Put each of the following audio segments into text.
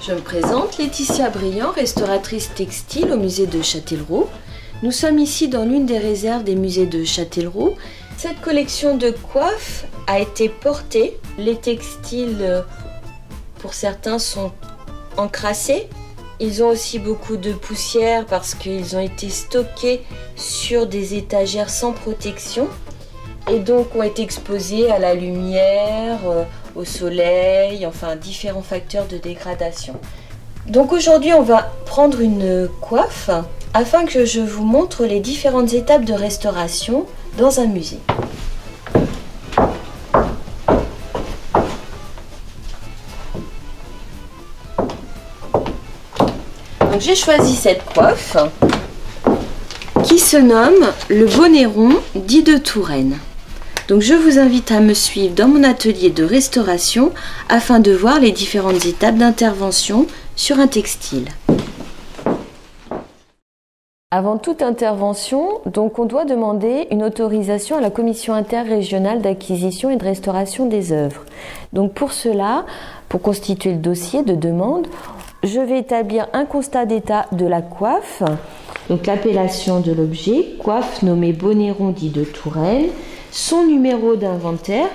Je me présente, Laetitia Briand, restauratrice textile au musée de Châtellerault. Nous sommes ici dans l'une des réserves des musées de Châtellerault. Cette collection de coiffes a été portée. Les textiles, pour certains, sont encrassés. Ils ont aussi beaucoup de poussière parce qu'ils ont été stockés sur des étagères sans protection et donc ont été exposés à la lumière, au soleil, enfin différents facteurs de dégradation. Donc aujourd'hui on va prendre une coiffe afin que je vous montre les différentes étapes de restauration dans un musée. Donc j'ai choisi cette coiffe qui se nomme le bonnet rond dit de Touraine. Donc je vous invite à me suivre dans mon atelier de restauration afin de voir les différentes étapes d'intervention sur un textile. Avant toute intervention, donc on doit demander une autorisation à la commission interrégionale d'acquisition et de restauration des œuvres. Donc pour cela, pour constituer le dossier de demande, je vais établir un constat d'état de la coiffe, donc l'appellation de l'objet, coiffe nommée bonnet rond dit de Touraine, son numéro d'inventaire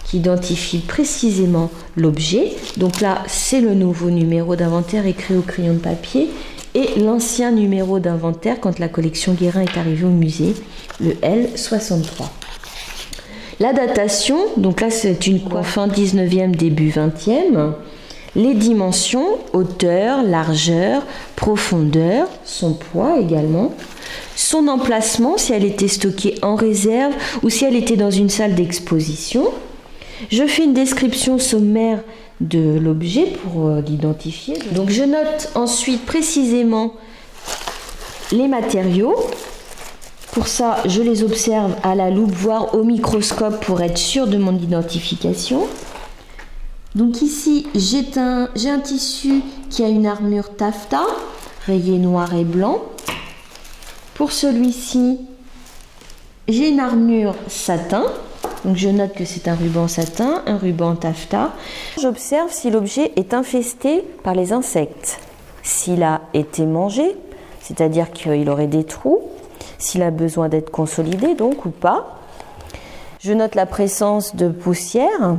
qui identifie précisément l'objet. Donc là, c'est le nouveau numéro d'inventaire écrit au crayon de papier et l'ancien numéro d'inventaire quand la collection Guérin est arrivée au musée, le L63. La datation, donc là c'est une coiffe fin 19e, début 20e. Les dimensions, hauteur, largeur, profondeur, son poids également. Son emplacement, si elle était stockée en réserve ou si elle était dans une salle d'exposition. Je fais une description sommaire de l'objet pour l'identifier. Donc je note ensuite précisément les matériaux. Pour ça, je les observe à la loupe, voire au microscope pour être sûr de mon identification. Donc ici, j'ai un tissu qui a une armure taffetas, rayé noir et blanc. Pour celui-ci, j'ai une armure satin. Donc je note que c'est un ruban satin, un ruban taffetas. J'observe si l'objet est infesté par les insectes. S'il a été mangé, c'est-à-dire qu'il aurait des trous, s'il a besoin d'être consolidé donc ou pas. Je note la présence de poussière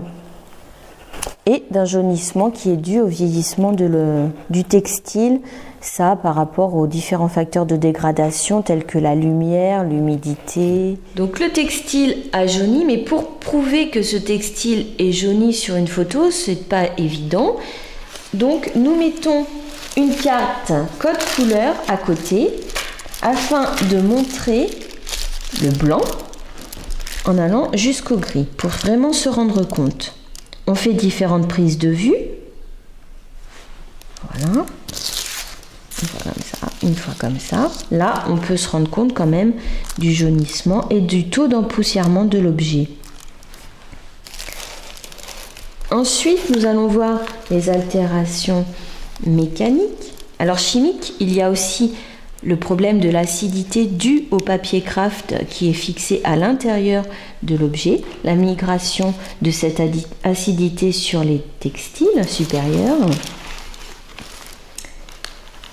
et d'un jaunissement qui est dû au vieillissement du textile, ça par rapport aux différents facteurs de dégradation tels que la lumière, l'humidité. Donc le textile a jauni, mais pour prouver que ce textile est jauni sur une photo, c'est pas évident. Donc nous mettons une carte code couleur à côté afin de montrer le blanc en allant jusqu'au gris pour vraiment se rendre compte. On fait différentes prises de vue. Voilà. Une fois comme ça. Là, on peut se rendre compte quand même du jaunissement et du taux d'empoussièrement de l'objet. Ensuite, nous allons voir les altérations mécaniques. Alors chimiques, il y a aussi le problème de l'acidité due au papier craft qui est fixé à l'intérieur de l'objet, la migration de cette acidité sur les textiles supérieurs.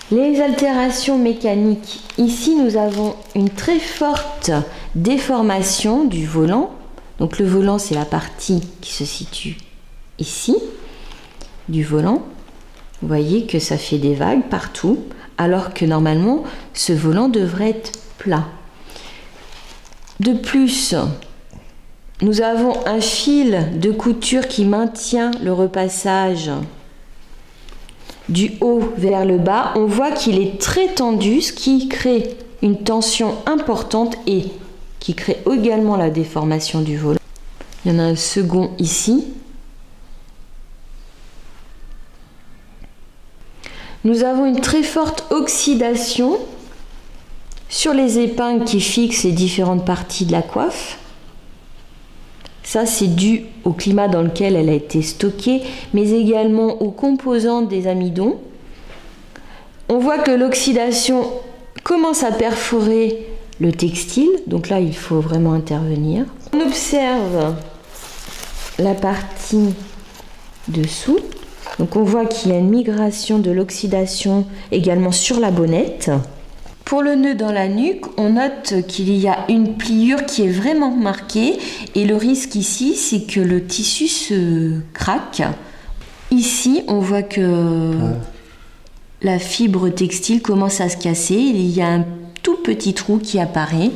Les altérations mécaniques, ici nous avons une très forte déformation du volant. Donc le volant, c'est la partie qui se situe ici du volant. Vous voyez que ça fait des vagues partout, alors que normalement ce volant devrait être plat. De plus, nous avons un fil de couture qui maintient le repassage du haut vers le bas. On voit qu'il est très tendu, ce qui crée une tension importante et qui crée également la déformation du volant. Il y en a un second ici. Nous avons une très forte oxydation sur les épingles qui fixent les différentes parties de la coiffe. Ça, c'est dû au climat dans lequel elle a été stockée, mais également aux composants des amidons. On voit que l'oxydation commence à perforer le textile, donc là, il faut vraiment intervenir. On observe la partie dessous. Donc on voit qu'il y a une migration de l'oxydation également sur la bonnette. Pour le nœud dans la nuque, on note qu'il y a une pliure qui est vraiment marquée et le risque ici, c'est que le tissu se craque. Ici, on voit que la fibre textile commence à se casser. Il y a un tout petit trou qui apparaît.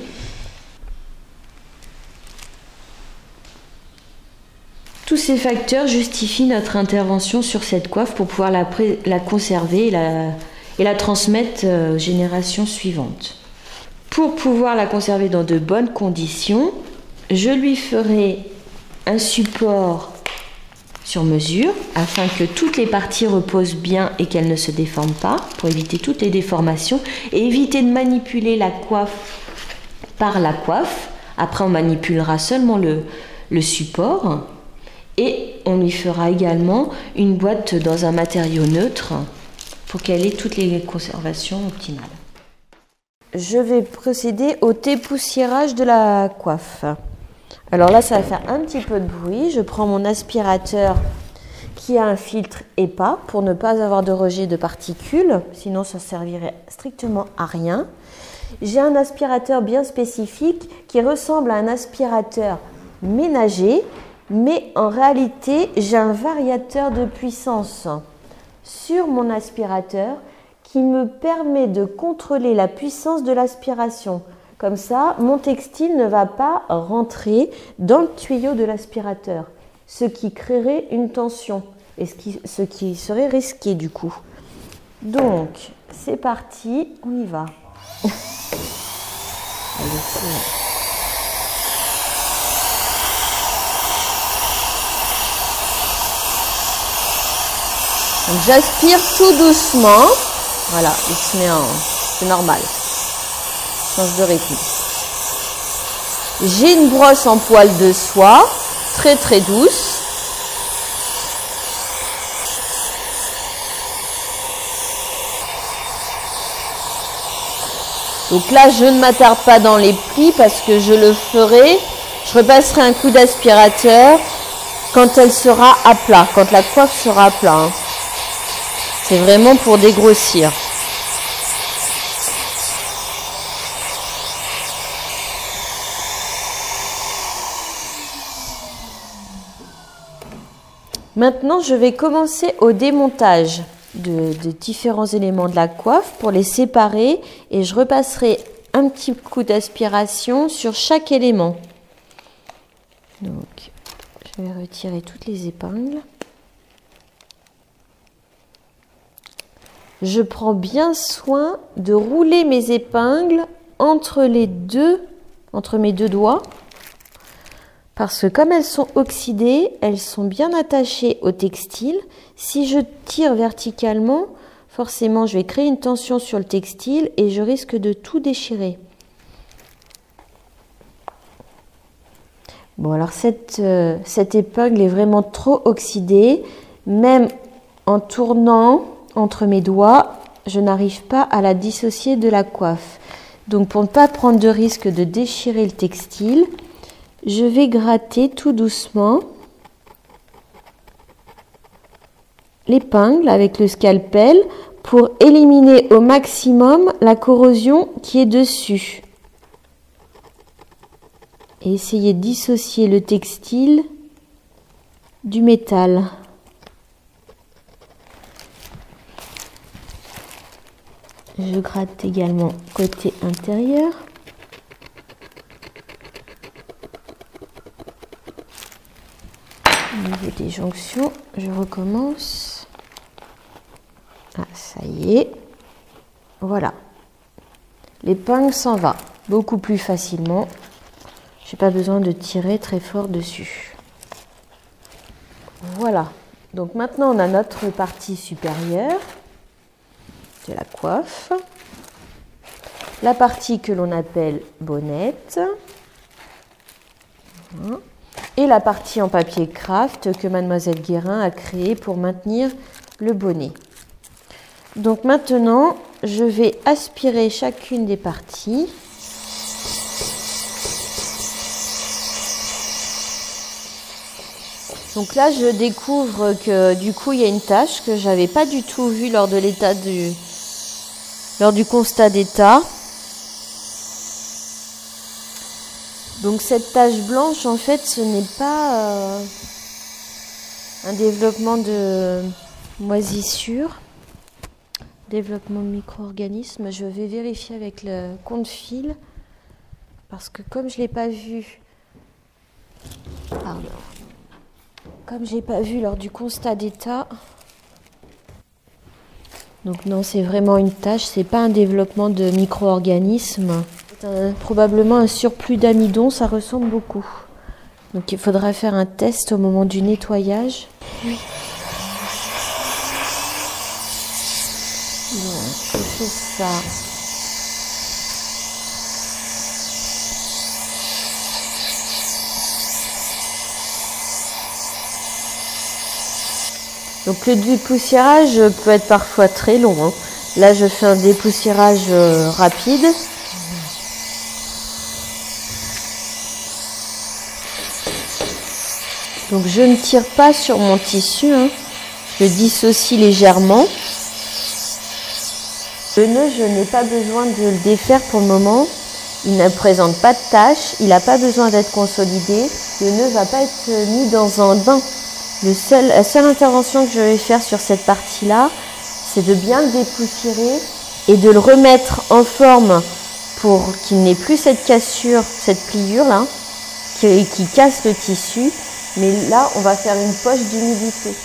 Tous ces facteurs justifient notre intervention sur cette coiffe pour pouvoir la conserver et la transmettre aux générations suivantes. Pour pouvoir la conserver dans de bonnes conditions, je lui ferai un support sur mesure afin que toutes les parties reposent bien et qu'elles ne se déforment pas pour éviter toutes les déformations et éviter de manipuler la coiffe par la coiffe. Après, on manipulera seulement le support. Et on lui fera également une boîte dans un matériau neutre pour qu'elle ait toutes les conservations optimales. Je vais procéder au dépoussiérage de la coiffe. Alors là, ça va faire un petit peu de bruit. Je prends mon aspirateur qui a un filtre EPA pour ne pas avoir de rejet de particules, sinon ça servirait strictement à rien. J'ai un aspirateur bien spécifique qui ressemble à un aspirateur ménager, mais en réalité, j'ai un variateur de puissance sur mon aspirateur qui me permet de contrôler la puissance de l'aspiration. Comme ça, mon textile ne va pas rentrer dans le tuyau de l'aspirateur, ce qui créerait une tension et ce qui serait risqué du coup. Donc, c'est parti, on y va. J'aspire tout doucement. Voilà, il se met en... C'est normal. Change de rythme. J'ai une brosse en poil de soie, très très douce. Donc là, je ne m'attarde pas dans les plis parce que je le ferai. Je repasserai un coup d'aspirateur quand elle sera à plat, quand la coiffe sera à plat. Hein. C'est vraiment pour dégrossir. Maintenant, je vais commencer au démontage de différents éléments de la coiffe pour les séparer et je repasserai un petit coup d'aspiration sur chaque élément. Donc, je vais retirer toutes les épingles. Je prends bien soin de rouler mes épingles entre mes deux doigts parce que comme elles sont oxydées, elles sont bien attachées au textile. Si je tire verticalement, forcément je vais créer une tension sur le textile et je risque de tout déchirer. Bon, alors cette épingle est vraiment trop oxydée, même en tournant entre mes doigts, je n'arrive pas à la dissocier de la coiffe. Donc pour ne pas prendre de risque de déchirer le textile, je vais gratter tout doucement l'épingle avec le scalpel pour éliminer au maximum la corrosion qui est dessus. Et essayer de dissocier le textile du métal. Je gratte également côté intérieur. Au niveau des jonctions, je recommence. Ah, ça y est. Voilà. L'épingle s'en va beaucoup plus facilement. Je n'ai pas besoin de tirer très fort dessus. Voilà. Donc maintenant, on a notre partie supérieure de la coiffe, la partie que l'on appelle bonnette et la partie en papier craft que Mademoiselle Guérin a créée pour maintenir le bonnet. Donc maintenant, je vais aspirer chacune des parties. Donc là, je découvre que du coup, il y a une tache que j'avais pas du tout vue lors du constat d'état. Donc cette tache blanche, en fait, ce n'est pas un développement de moisissure, développement de micro-organismes. Je vais vérifier avec le compte-fil parce que comme je l'ai pas vu, comme je l'ai pas vu lors du constat d'état, donc non, c'est vraiment une tache, c'est pas un développement de micro-organismes. C'est probablement un surplus d'amidon, ça ressemble beaucoup. Donc il faudra faire un test au moment du nettoyage. Oui. Donc je fais ça. Donc le dépoussiérage peut être parfois très long, hein. Là je fais un dépoussiérage rapide. Donc je ne tire pas sur mon tissu, hein. Je dissocie légèrement. Le nœud, je n'ai pas besoin de le défaire pour le moment. Il ne présente pas de taches, il n'a pas besoin d'être consolidé. Le nœud ne va pas être mis dans un bain. La seule intervention que je vais faire sur cette partie-là, c'est de bien le dépoussiérer et de le remettre en forme pour qu'il n'ait plus cette cassure, cette pliure-là, qui casse le tissu. Mais là, on va faire une poche d'humidité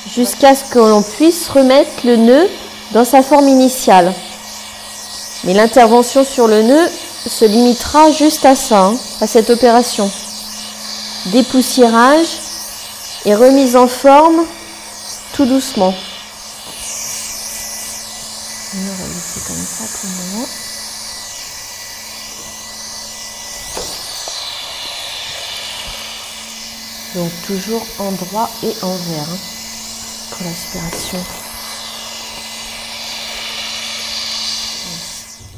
jusqu'à ce que l'on puisse remettre le nœud dans sa forme initiale. Mais l'intervention sur le nœud se limitera juste à ça, hein, à cette opération. Dépoussiérage et remise en forme tout doucement. On va laisser comme ça pour le moment. Donc toujours en droit et envers, hein, pour l'aspiration.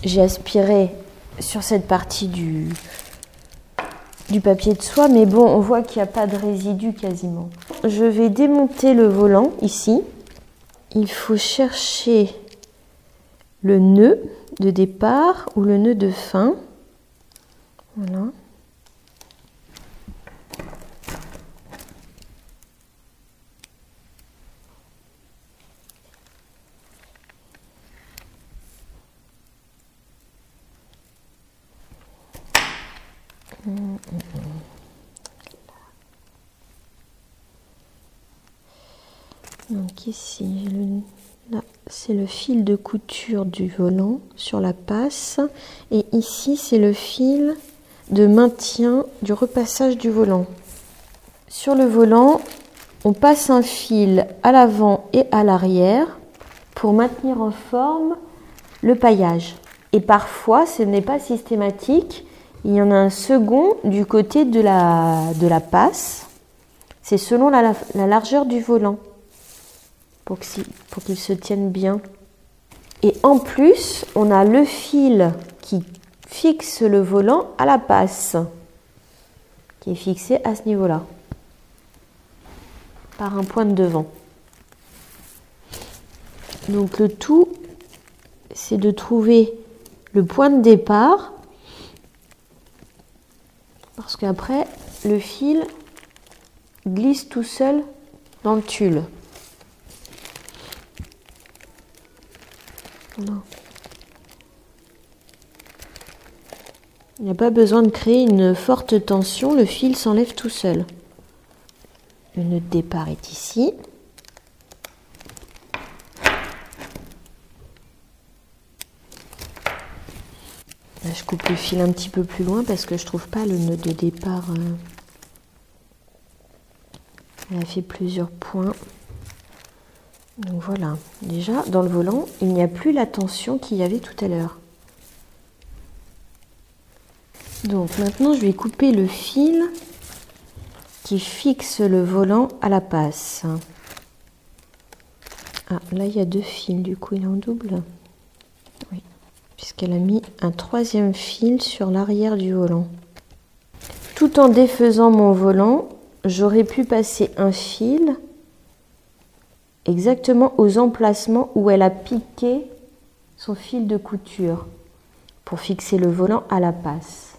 J'ai aspiré sur cette partie du papier de soie, mais bon, on voit qu'il n'y a pas de résidus quasiment. Je vais démonter le volant ici. Il faut chercher le nœud de départ ou le nœud de fin. Voilà. Donc ici, là, c'est le fil de couture du volant sur la passe. Et ici, c'est le fil de maintien du repassage du volant. Sur le volant, on passe un fil à l'avant et à l'arrière pour maintenir en forme le paillage. Et parfois, ce n'est pas systématique. Il y en a un second du côté de la passe. C'est selon la largeur du volant pour qu'il se tienne bien. Et en plus, on a le fil qui fixe le volant à la passe, qui est fixé à ce niveau-là, par un point de devant. Donc le tout, c'est de trouver le point de départ, parce qu'après, le fil glisse tout seul dans le tulle. Voilà. Il n'y a pas besoin de créer une forte tension, le fil s'enlève tout seul. Le nœud de départ est ici. Là, je coupe le fil un petit peu plus loin parce que je trouve pas le nœud de départ. Elle a fait plusieurs points. Donc voilà, déjà dans le volant, il n'y a plus la tension qu'il y avait tout à l'heure. Donc maintenant, je vais couper le fil qui fixe le volant à la passe. Ah, là il y a deux fils, du coup il est en double. Oui, puisqu'elle a mis un troisième fil sur l'arrière du volant. Tout en défaisant mon volant, j'aurais pu passer un fil exactement aux emplacements où elle a piqué son fil de couture pour fixer le volant à la passe.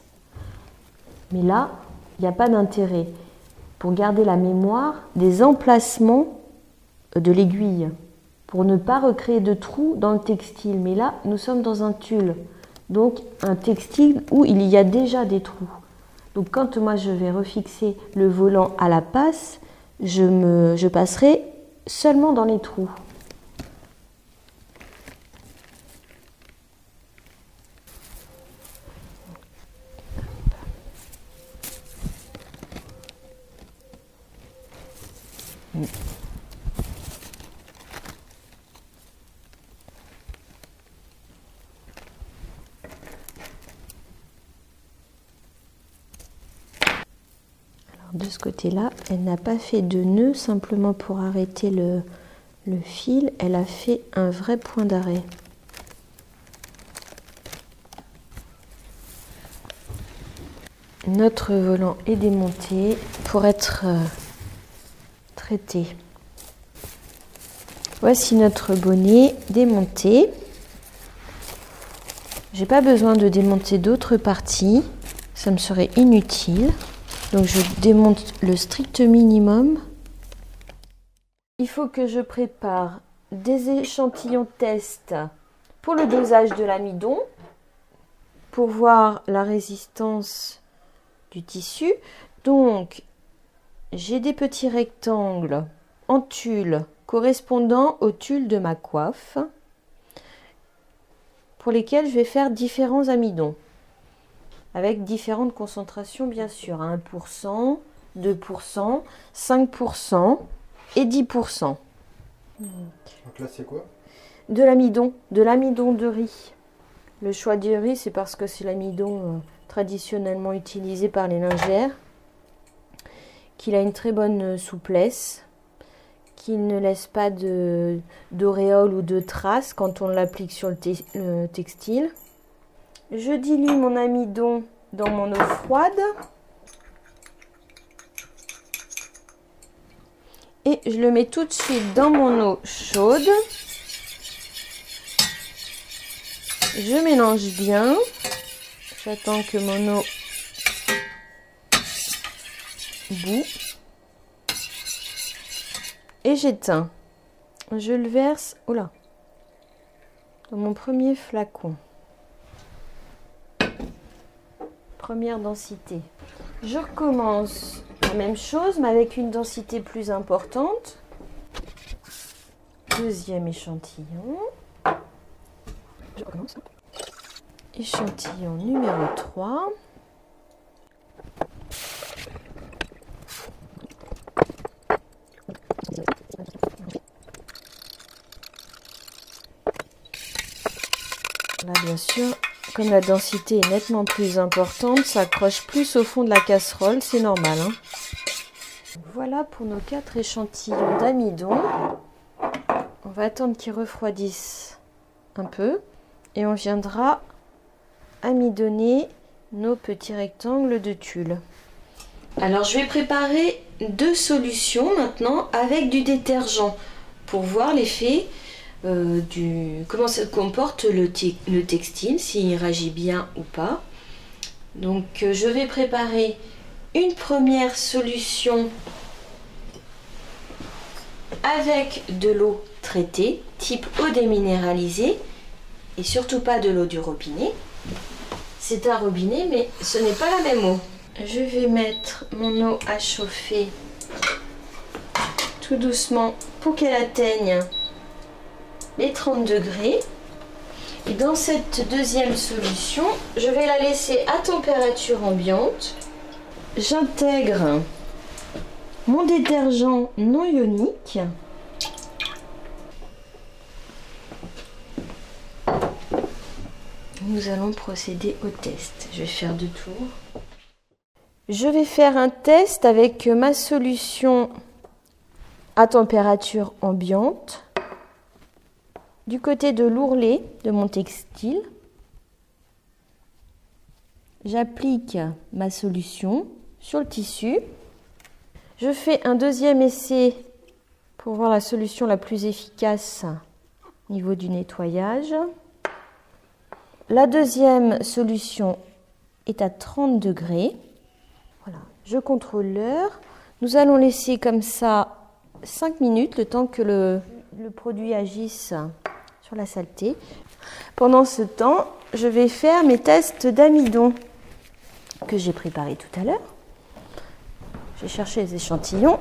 Mais là, il n'y a pas d'intérêt pour garder la mémoire des emplacements de l'aiguille, pour ne pas recréer de trous dans le textile. Mais là, nous sommes dans un tulle, donc un textile où il y a déjà des trous. Donc quand moi je vais refixer le volant à la passe, je passerai seulement dans les trous. De ce côté-là, elle n'a pas fait de nœud simplement pour arrêter le fil, elle a fait un vrai point d'arrêt. Notre volant est démonté pour être traité. Voici notre bonnet démonté. J'ai pas besoin de démonter d'autres parties, ça me serait inutile. Donc je démonte le strict minimum. Il faut que je prépare des échantillons test pour le dosage de l'amidon, pour voir la résistance du tissu. Donc j'ai des petits rectangles en tulle correspondant au tulle de ma coiffe, pour lesquels je vais faire différents amidons. Avec différentes concentrations bien sûr, 1%, 2%, 5% et 10%. Donc là c'est quoi? De l'amidon de riz. Le choix du riz, c'est parce que c'est l'amidon traditionnellement utilisé par les lingères, qu'il a une très bonne souplesse, qu'il ne laisse pas d'auréole ou de traces quand on l'applique sur le textile. Je dilue mon amidon dans mon eau froide et je le mets tout de suite dans mon eau chaude. Je mélange bien. J'attends que mon eau bout et j'éteins. Je le verse dans mon premier flacon. Première densité. Je recommence la même chose mais avec une densité plus importante. Deuxième échantillon. Je recommence. Échantillon numéro 3. Là bien sûr, comme la densité est nettement plus importante, ça accroche plus au fond de la casserole, c'est normal. Hein. Voilà pour nos 4 échantillons d'amidon. On va attendre qu'ils refroidissent un peu et on viendra amidonner nos petits rectangles de tulle. Alors je vais préparer 2 solutions maintenant avec du détergent pour voir l'effet comment se comporte le textile, s'il réagit bien ou pas. Donc je vais préparer une première solution avec de l'eau traitée, type eau déminéralisée, et surtout pas de l'eau du robinet. C'est un robinet, mais ce n'est pas la même eau. Je vais mettre mon eau à chauffer tout doucement pour qu'elle atteigne les 30 degrés. Et dans cette deuxième solution, je vais la laisser à température ambiante. J'intègre mon détergent non ionique. Nous allons procéder au test. Je vais faire 2 tours. Je vais faire un test avec ma solution à température ambiante du côté de l'ourlet de mon textile. J'applique ma solution sur le tissu. Je fais un deuxième essai pour voir la solution la plus efficace au niveau du nettoyage. La deuxième solution est à 30 degrés. Voilà, je contrôle l'heure. Nous allons laisser comme ça 5 minutes, le temps que le produit agisse sur la saleté. Pendant ce temps, je vais faire mes tests d'amidon que j'ai préparés tout à l'heure. J'ai cherché les échantillons.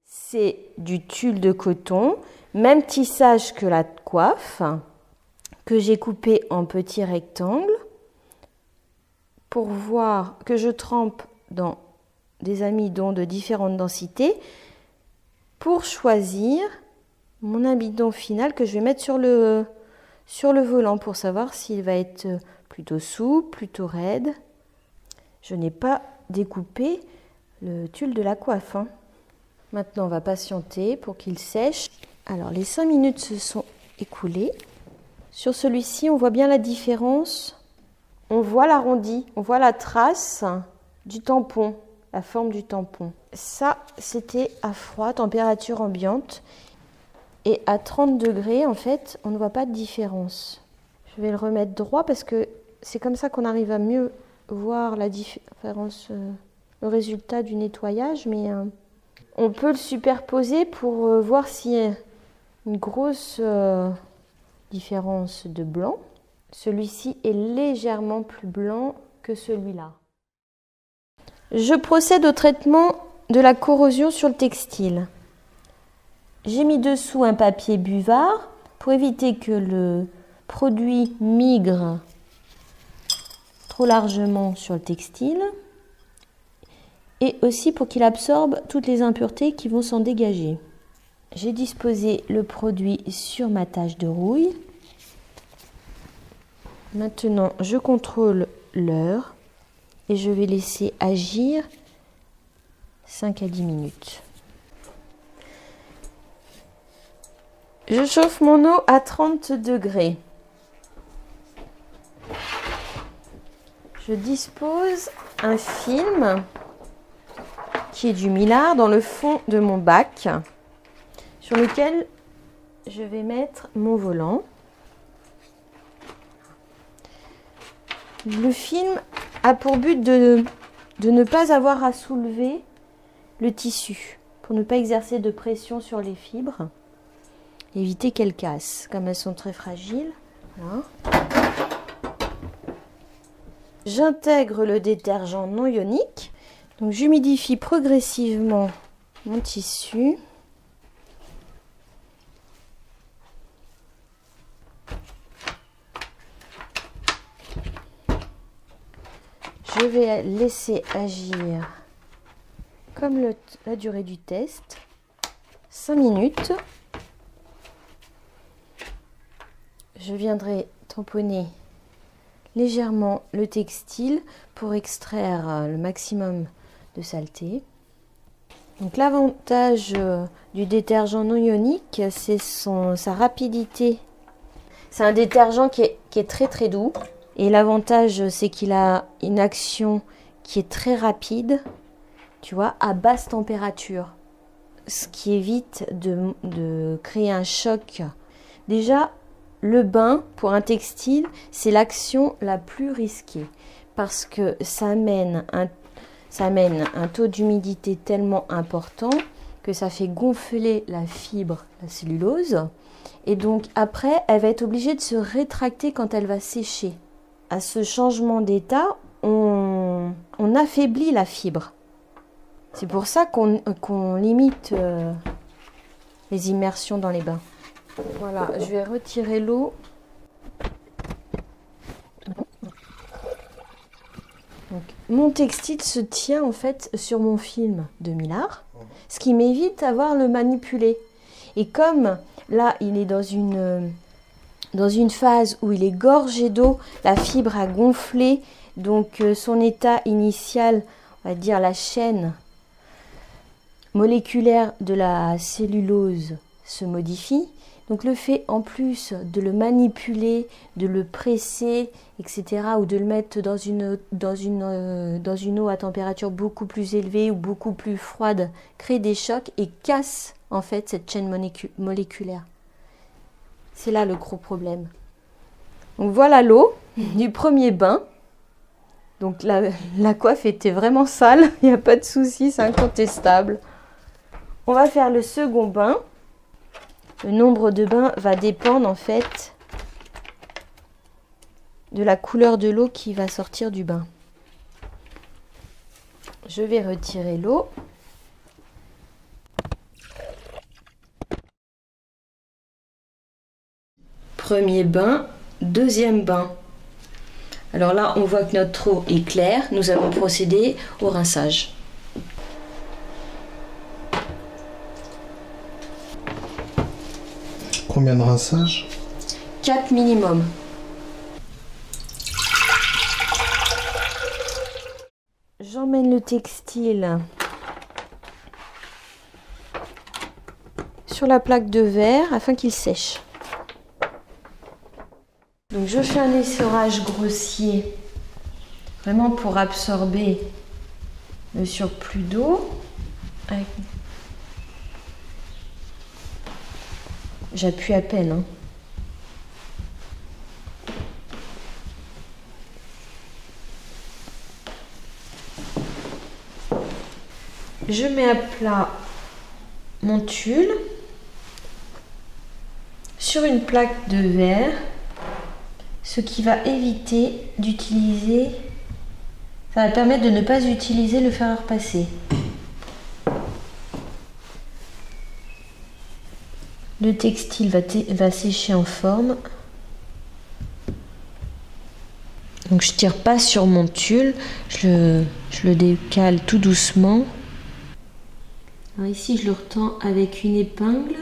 C'est du tulle de coton, même tissage que la coiffe, que j'ai coupé en petits rectangles pour voir que je trempe dans des amidons de différentes densités pour choisir mon amidon final que je vais mettre sur le volant pour savoir s'il va être plutôt souple, plutôt raide. Je n'ai pas découpé le tulle de la coiffe. Maintenant, on va patienter pour qu'il sèche. Alors, les 5 minutes se sont écoulées. Sur celui-ci, on voit bien la différence. On voit l'arrondi, on voit la trace du tampon, la forme du tampon. Ça, c'était à froid, température ambiante. Et à 30 degrés, en fait, on ne voit pas de différence. Je vais le remettre droit parce que c'est comme ça qu'on arrive à mieux voir la différence, le résultat du nettoyage. Mais on peut le superposer pour voir s'il y a une grosse différence de blanc. Celui-ci est légèrement plus blanc que celui-là. Je procède au traitement de la corrosion sur le textile. J'ai mis dessous un papier buvard pour éviter que le produit migre trop largement sur le textile et aussi pour qu'il absorbe toutes les impuretés qui vont s'en dégager. J'ai disposé le produit sur ma tâche de rouille. Maintenant, je contrôle l'heure et je vais laisser agir 5 à 10 minutes. Je chauffe mon eau à 30 degrés. Je dispose un film qui est du millard dans le fond de mon bac sur lequel je vais mettre mon volant. Le film a pour but de ne pas avoir à soulever le tissu pour ne pas exercer de pression sur les fibres. Éviter qu'elles cassent, comme elles sont très fragiles. Voilà. J'intègre le détergent non ionique. Donc j'humidifie progressivement mon tissu. Je vais laisser agir comme la durée du test, 5 minutes. Je viendrai tamponner légèrement le textile pour extraire le maximum de saleté. Donc l'avantage du détergent non ionique, c'est sa rapidité. C'est un détergent qui est très très doux. Et l'avantage, c'est qu'il a une action qui est très rapide, tu vois, à basse température. Ce qui évite de créer un choc. Déjà, le bain, pour un textile, c'est l'action la plus risquée. Parce que ça amène un taux d'humidité tellement important que ça fait gonfler la fibre, la cellulose. Et donc après, elle va être obligée de se rétracter quand elle va sécher. À ce changement d'état, on affaiblit la fibre. C'est pour ça qu'on limite les immersions dans les bains. Voilà, je vais retirer l'eau. Donc, mon textile se tient en fait sur mon film de millard, ce qui m'évite d'avoir le manipulé. Et comme là, il est dans une phase où il est gorgé d'eau, la fibre a gonflé, donc son état initial, on va dire la chaîne moléculaire de la cellulose se modifie. Donc le fait en plus de le manipuler, de le presser, etc., ou de le mettre dans une eau à température beaucoup plus élevée ou beaucoup plus froide, crée des chocs et casse en fait cette chaîne moléculaire. C'est là le gros problème. Donc voilà l'eau du premier bain. Donc la coiffe était vraiment sale, il n'y a pas de souci, c'est incontestable. On va faire le second bain. Le nombre de bains va dépendre en fait de la couleur de l'eau qui va sortir du bain. Je vais retirer l'eau. Premier bain, deuxième bain. Alors là, on voit que notre eau est claire. Nous allons procéder au rinçage. Combien de rinçages? 4 minimum. J'emmène le textile sur la plaque de verre afin qu'il sèche. Donc je fais un essorage grossier, vraiment pour absorber le surplus d'eau. J'appuie à peine. Hein. Je mets à plat mon tulle sur une plaque de verre, ce qui va éviter d'utiliser, ça va permettre de ne pas utiliser le fer à repasser. Le textile va sécher en forme. Donc je tire pas sur mon tulle, je le décale tout doucement. Alors ici je le retends avec une épingle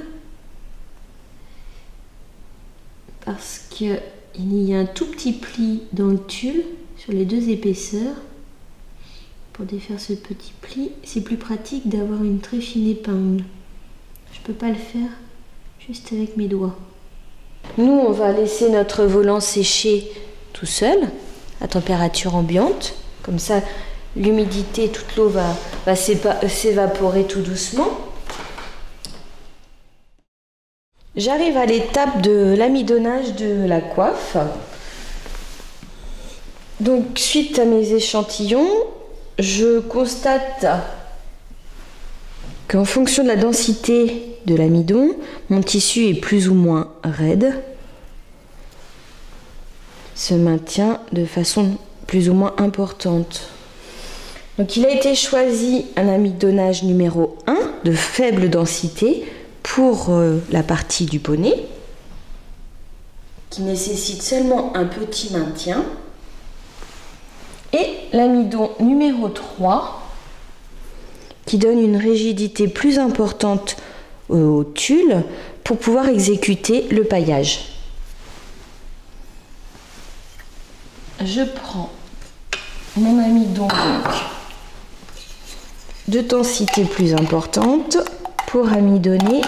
parce qu'il y a un tout petit pli dans le tulle sur les deux épaisseurs. Pour défaire ce petit pli, c'est plus pratique d'avoir une très fine épingle. Je peux pas le faire juste avec mes doigts. Nous, on va laisser notre volant sécher tout seul, à température ambiante. Comme ça, l'humidité, toute l'eau va s'évaporer tout doucement. J'arrive à l'étape de l'amidonnage de la coiffe. Donc, suite à mes échantillons, je constate qu'en fonction de la densité de l'amidon, mon tissu est plus ou moins raide, se maintient de façon plus ou moins importante. Donc il a été choisi un amidonnage numéro 1 de faible densité pour la partie du bonnet, qui nécessite seulement un petit maintien, et l'amidon numéro 3 qui donne une rigidité plus importante au tulle pour pouvoir exécuter le paillage. Je prends mon amidon donc de densité plus importante pour amidonner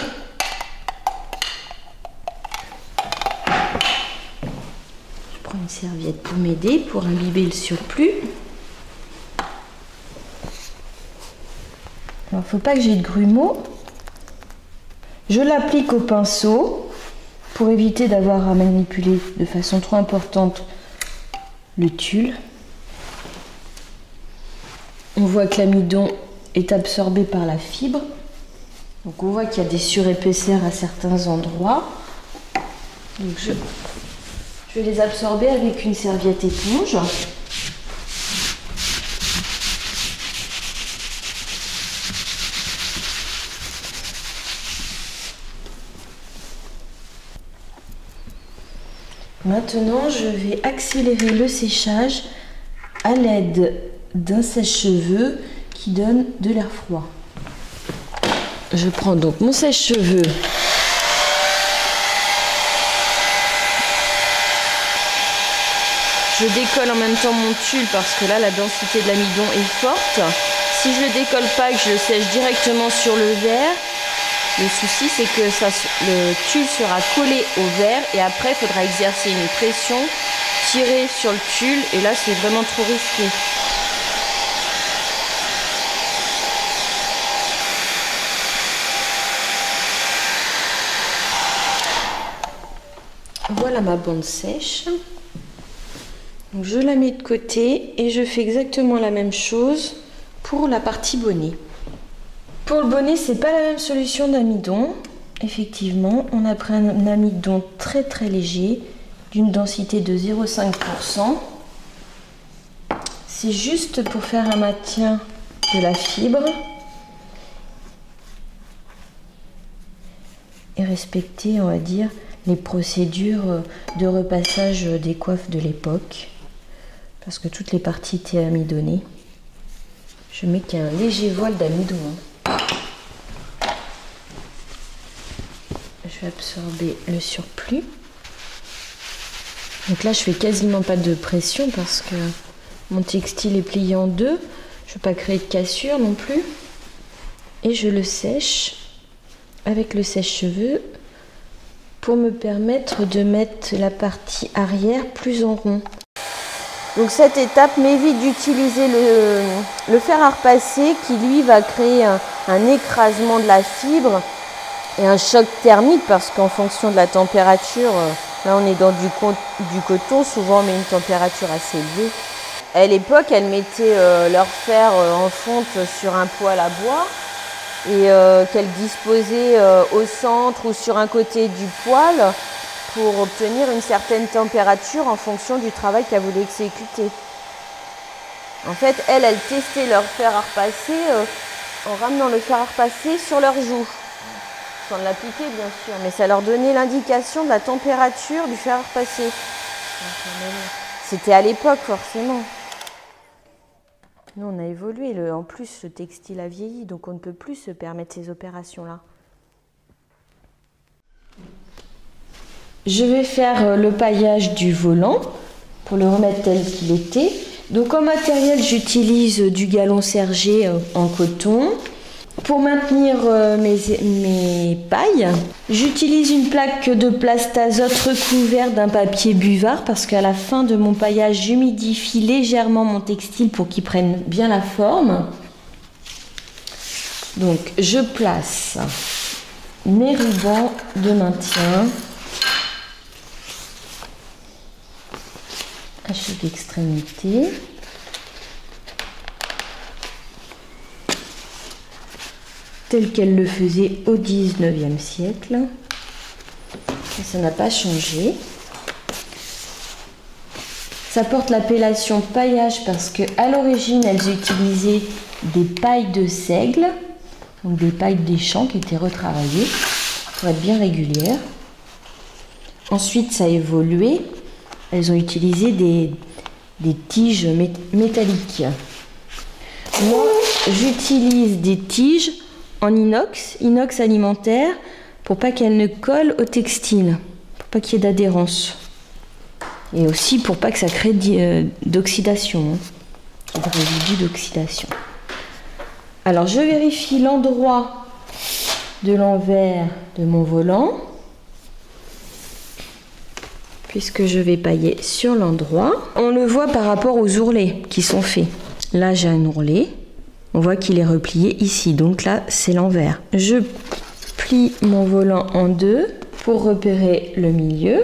je prends une serviette pour m'aider, pour imbiber le surplus. Alors, faut pas que j'ai de grumeaux. Je l'applique au pinceau pour éviter d'avoir à manipuler de façon trop importante le tulle. On voit que l'amidon est absorbé par la fibre. Donc on voit qu'il y a des surépaisseurs à certains endroits. Donc je vais les absorber avec une serviette éponge. Maintenant, je vais accélérer le séchage à l'aide d'un sèche-cheveux qui donne de l'air froid. Je prends donc mon sèche-cheveux. Je décolle en même temps mon tulle parce que là, la densité de l'amidon est forte. Si je ne le décolle pas et que je le sèche directement sur le verre, Le souci, c'est que le tulle sera collé au verre et après, il faudra exercer une pression, tirer sur le tulle et là, c'est vraiment trop risqué. Voilà ma bande sèche. Donc, je la mets de côté et je fais exactement la même chose pour la partie bonnet. Pour le bonnet, c'est pas la même solution d'amidon. Effectivement, on a pris un amidon très très léger, d'une densité de 0,5%. C'est juste pour faire un maintien de la fibre et respecter, on va dire, les procédures de repassage des coiffes de l'époque. Parce que toutes les parties étaient amidonnées. Je mets qu'un léger voile d'amidon. Je vais absorber le surplus. Donc là, je fais quasiment pas de pression parce que mon textile est plié en deux. Je ne veux pas créer de cassure non plus. Et je le sèche avec le sèche-cheveux pour me permettre de mettre la partie arrière plus en rond. Donc cette étape m'évite d'utiliser le fer à repasser qui lui va créer un écrasement de la fibre et un choc thermique parce qu'en fonction de la température, là on est dans du coton, souvent on met une température assez élevée. À l'époque, elles mettaient leur fer en fonte sur un poêle à bois et qu'elles disposaient au centre ou sur un côté du poêle pour obtenir une certaine température en fonction du travail qu'elles voulaient exécuter. En fait, elles testaient leur fer à repasser en ramenant le fer à repasser sur leurs joues. Sans l'appliquer, bien sûr, mais ça leur donnait l'indication de la température du fer à repasser. C'était à l'époque, forcément. Nous, on a évolué. En plus, le textile a vieilli, donc on ne peut plus se permettre ces opérations-là. Je vais faire le paillage du volant pour le remettre tel qu'il était. Donc en matériel, j'utilise du galon sergé en coton. Pour maintenir mes pailles, j'utilise une plaque de plastazote recouverte d'un papier buvard parce qu'à la fin de mon paillage, j'humidifie légèrement mon textile pour qu'il prenne bien la forme. Donc je place mes rubans de maintien à chaque extrémité. Telle qu'elle le faisait au 19e siècle. Et ça n'a pas changé. Ça porte l'appellation paillage parce qu'à l'origine, elles utilisaient des pailles de seigle, donc des pailles des champs qui étaient retravaillées pour être bien régulières. Ensuite, ça a évolué. Elles ont utilisé des tiges métalliques. Moi, j'utilise des tiges en inox alimentaire, pour pas qu'elle ne colle au textile, pour pas qu'il y ait d'adhérence. Et aussi pour pas que ça crée d'oxydation, de résidus d'oxydation. Alors je vérifie l'endroit de l'envers de mon volant, puisque je vais pailler sur l'endroit. On le voit par rapport aux ourlets qui sont faits. Là j'ai un ourlet. On voit qu'il est replié ici, donc là c'est l'envers. Je plie mon volant en deux pour repérer le milieu.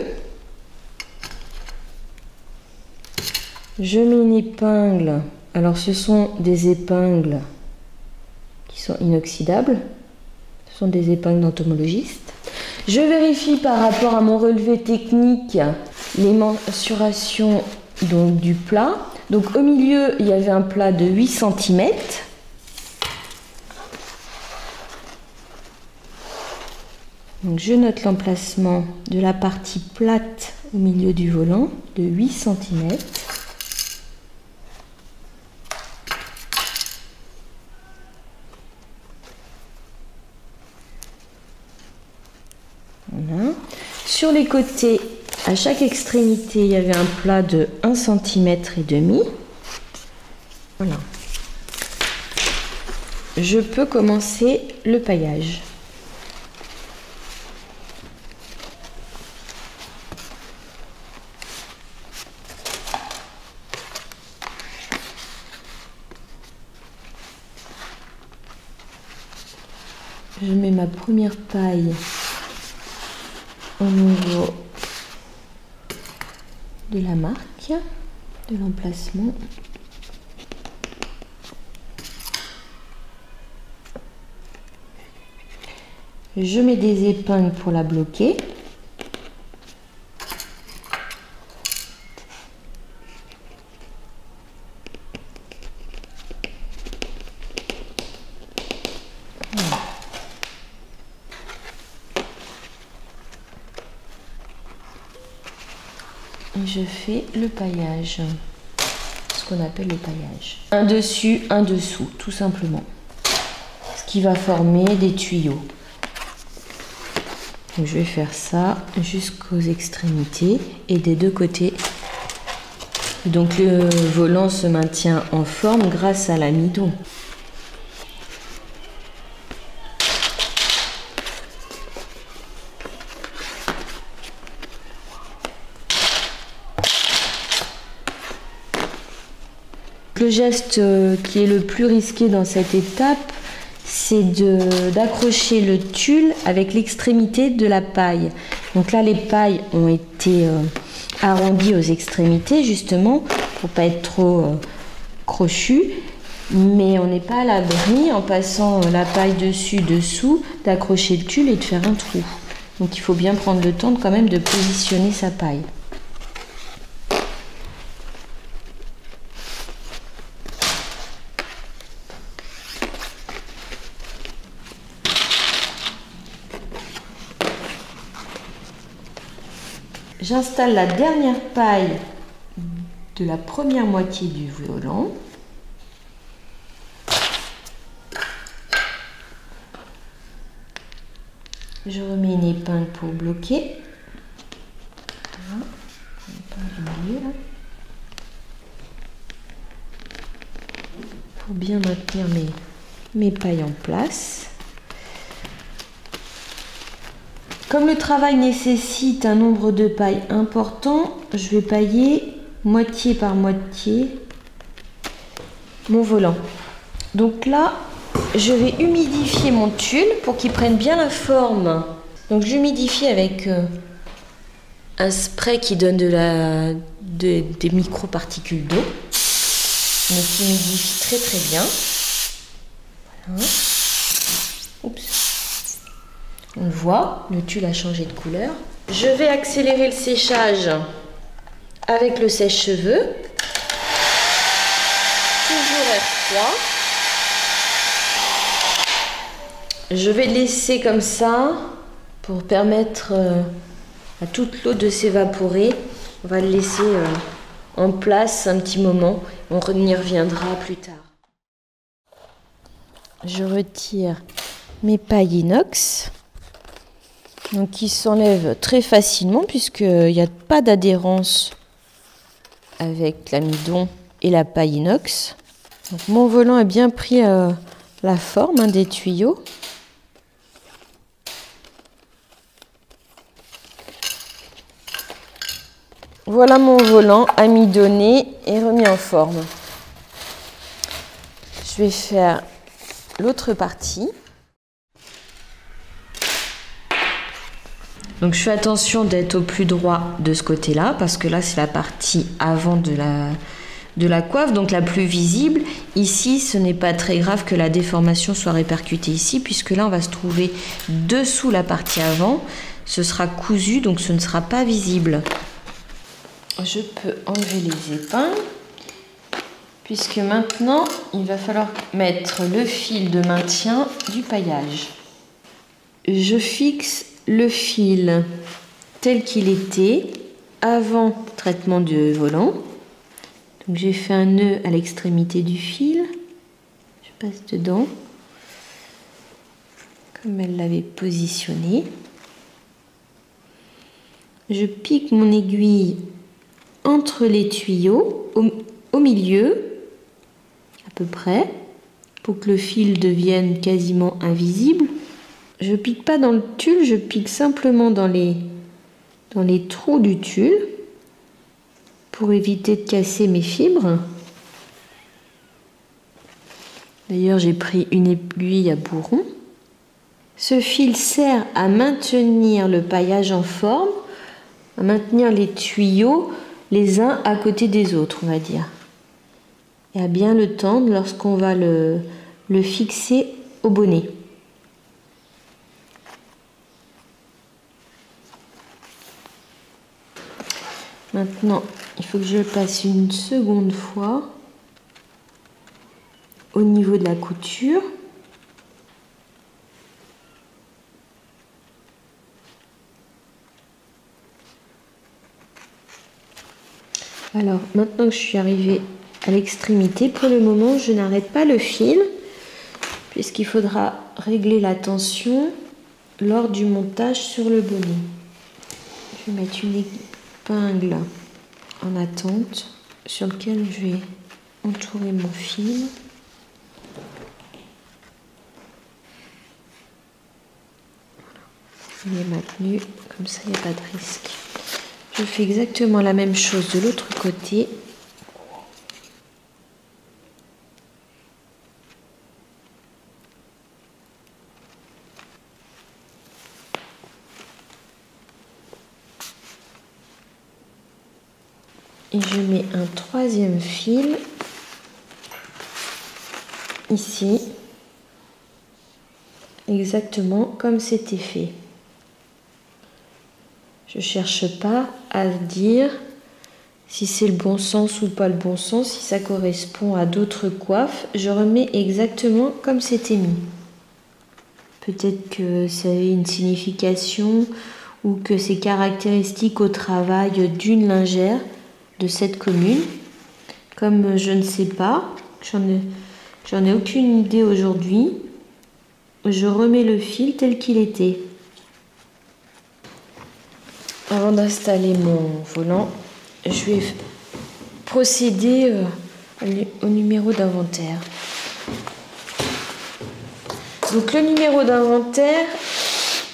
Je mets une épingle. Alors ce sont des épingles qui sont inoxydables. Ce sont des épingles d'entomologiste. Je vérifie par rapport à mon relevé technique les mensurations donc, du plat. Donc au milieu, il y avait un plat de 8 cm. Donc je note l'emplacement de la partie plate au milieu du volant de 8 cm. Voilà. Sur les côtés, à chaque extrémité, il y avait un plat de 1,5 cm. Voilà. Je peux commencer le paillage. Je mets ma première paille au niveau de la marque, de l'emplacement. Je mets des épingles pour la bloquer. Et je fais le paillage, ce qu'on appelle le paillage. Un dessus, un dessous, tout simplement. Ce qui va former des tuyaux. Donc je vais faire ça jusqu'aux extrémités et des deux côtés. Donc le volant se maintient en forme grâce à l'amidon. Le geste qui est le plus risqué dans cette étape, c'est d'accrocher le tulle avec l'extrémité de la paille. Donc là, les pailles ont été arrondies aux extrémités, justement, pour pas être trop crochues. Mais on n'est pas à l'abri, en passant la paille dessus-dessous, d'accrocher le tulle et de faire un trou. Donc il faut bien prendre le temps quand même de positionner sa paille. J'installe la dernière paille de la première moitié du volant. Je remets une épingle pour bloquer. Voilà. Épingle du milieu, là. Pour bien maintenir mes pailles en place. Comme le travail nécessite un nombre de pailles important, je vais pailler moitié par moitié mon volant. Donc là, je vais humidifier mon tulle pour qu'il prenne bien la forme. Donc j'humidifie avec un spray qui donne des micro-particules d'eau. Donc j'humidifie très très bien. Voilà. Oups. On voit, le tulle a changé de couleur. Je vais accélérer le séchage avec le sèche-cheveux. Toujours R3. Je vais le laisser comme ça pour permettre à toute l'eau de s'évaporer. On va le laisser en place un petit moment. On y reviendra plus tard. Je retire mes pailles inox. Donc qui s'enlève très facilement puisqu'il n'y a pas d'adhérence avec l'amidon et la paille inox. Donc mon volant a bien pris la forme des tuyaux. Voilà mon volant amidonné et remis en forme. Je vais faire l'autre partie. Donc je fais attention d'être au plus droit de ce côté-là, parce que là c'est la partie avant de la coiffe, donc la plus visible. Ici, ce n'est pas très grave que la déformation soit répercutée ici, puisque là on va se trouver dessous la partie avant. Ce sera cousu, donc ce ne sera pas visible. Je peux enlever les épingles, puisque maintenant il va falloir mettre le fil de maintien du paillage. Je fixe le fil tel qu'il était avant traitement du volant. Donc j'ai fait un nœud à l'extrémité du fil. Je passe dedans comme elle l'avait positionné. Je pique mon aiguille entre les tuyaux, au milieu, à peu près, pour que le fil devienne quasiment invisible. Je pique pas dans le tulle, je pique simplement dans les trous du tulle pour éviter de casser mes fibres. D'ailleurs, j'ai pris une aiguille à bourron. Ce fil sert à maintenir le paillage en forme, à maintenir les tuyaux les uns à côté des autres, on va dire. Et à bien le tendre lorsqu'on va le fixer au bonnet. Maintenant, il faut que je le passe une seconde fois au niveau de la couture. Alors, maintenant que je suis arrivée à l'extrémité, pour le moment, je n'arrête pas le fil puisqu'il faudra régler la tension lors du montage sur le bonnet. Je vais mettre une épingle en attente sur lequel je vais entourer mon fil. Il est maintenu, comme ça il n'y a pas de risque. Je fais exactement la même chose de l'autre côté. Et je mets un troisième fil ici, exactement comme c'était fait. Je ne cherche pas à dire si c'est le bon sens ou pas le bon sens, si ça correspond à d'autres coiffes. Je remets exactement comme c'était mis. Peut-être que ça a une signification ou que c'est caractéristique au travail d'une lingère de cette commune. Comme je ne sais pas, j'en ai aucune idée aujourd'hui, je remets le fil tel qu'il était. Avant d'installer mon volant, je vais procéder au numéro d'inventaire. Donc le numéro d'inventaire